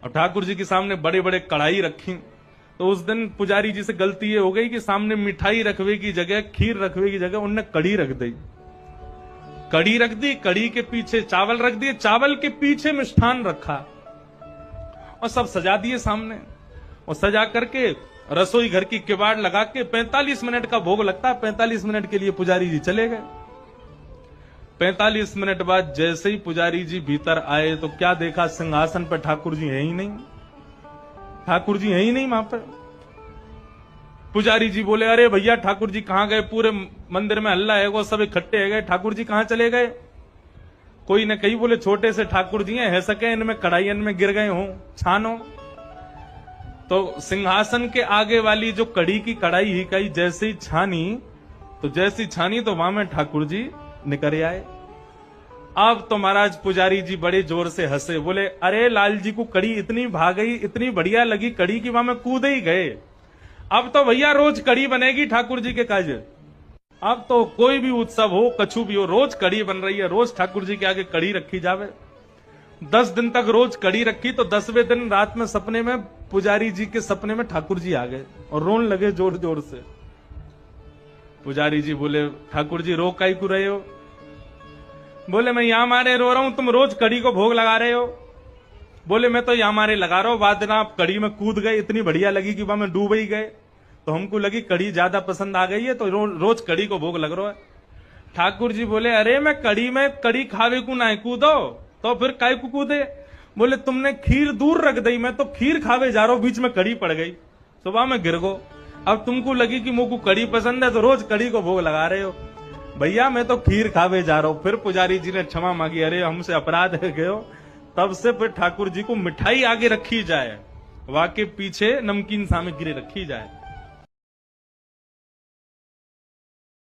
और ठाकुर जी के सामने बड़े बड़े कढ़ाई रखी। तो उस दिन पुजारी जी से गलती ये हो गई कि सामने मिठाई रखवे की जगह, खीर रखवे की जगह उनने कड़ी रख दी। कड़ी रख दी, कड़ी के पीछे चावल रख दिए, चावल के पीछे मिष्ठान रखा और सब सजा दिए सामने। और सजा करके रसोई घर की किवाड़ लगा के 45 मिनट का भोग लगता है, 45 मिनट के लिए पुजारी जी चले गए। 45 मिनट बाद जैसे ही पुजारी जी भीतर आए तो क्या देखा, सिंहासन पर ठाकुर जी है ही नहीं। ठाकुर जी है ही नहीं वहां पर। पुजारी जी बोले, अरे भैया ठाकुर जी कहां गए? पूरे मंदिर में हल्ला है, वो सब इकट्ठे है गए, ठाकुर जी कहां चले गए? कोई ने कही, बोले छोटे से ठाकुर जी हैं, है सके इनमें कढ़ाइयन में गिर गए हों, छानो। तो सिंहासन के आगे वाली जो कड़ी की कढ़ाई ही कही जैसे ही छानी, तो वहां में ठाकुर जी निकल आए। अब तो महाराज पुजारी जी बड़े जोर से हंसे, बोले अरे लाल जी को कड़ी इतनी भा गई, इतनी बढ़िया लगी कड़ी की वहां में कूद ही गए। अब तो भैया रोज कड़ी बनेगी ठाकुर जी के काज। अब तो कोई भी उत्सव हो, कछु भी हो, रोज कड़ी बन रही है, रोज ठाकुर जी के आगे कड़ी रखी जावे। 10 दिन तक रोज कड़ी रखी तो 10वें दिन रात में सपने में, पुजारी जी के सपने में ठाकुर जी आ गए और रोन लगे जोर जोर से। पुजारी जी बोले, ठाकुर जी रो काई को रहे हो? बोले मैं यहां मारे रो रहा हूं, तुम रोज कड़ी को भोग लगा रहे हो। बोले मैं तो यहां मारे लगा रहा हूं, बाद दिन आप कड़ी में कूद गए, इतनी बढ़िया लगी कि वहां में डूब ही गए, तो हमको लगी कड़ी ज्यादा पसंद आ गई है, तो रोज कड़ी को भोग लग रहा है। ठाकुर जी बोले, अरे मैं कड़ी में कड़ी खावे को ना कूदो, तो फिर काय को कूदे? बोले तुमने खीर दूर रख दी, मैं तो खीर खावे जा रहा हूं, बीच में कड़ी पड़ गई, सुबह में गिर गो। अब तुमको लगी कि मुझको कड़ी पसंद है तो रोज कड़ी को भोग लगा रहे हो। भैया मैं तो खीर खावे जा रहा हूं। फिर पुजारी जी ने क्षमा मांगी, अरे हमसे अपराध है गयो। तब से फिर ठाकुर जी को मिठाई आगे रखी जाए, वाके पीछे नमकीन सामग्री रखी जाए।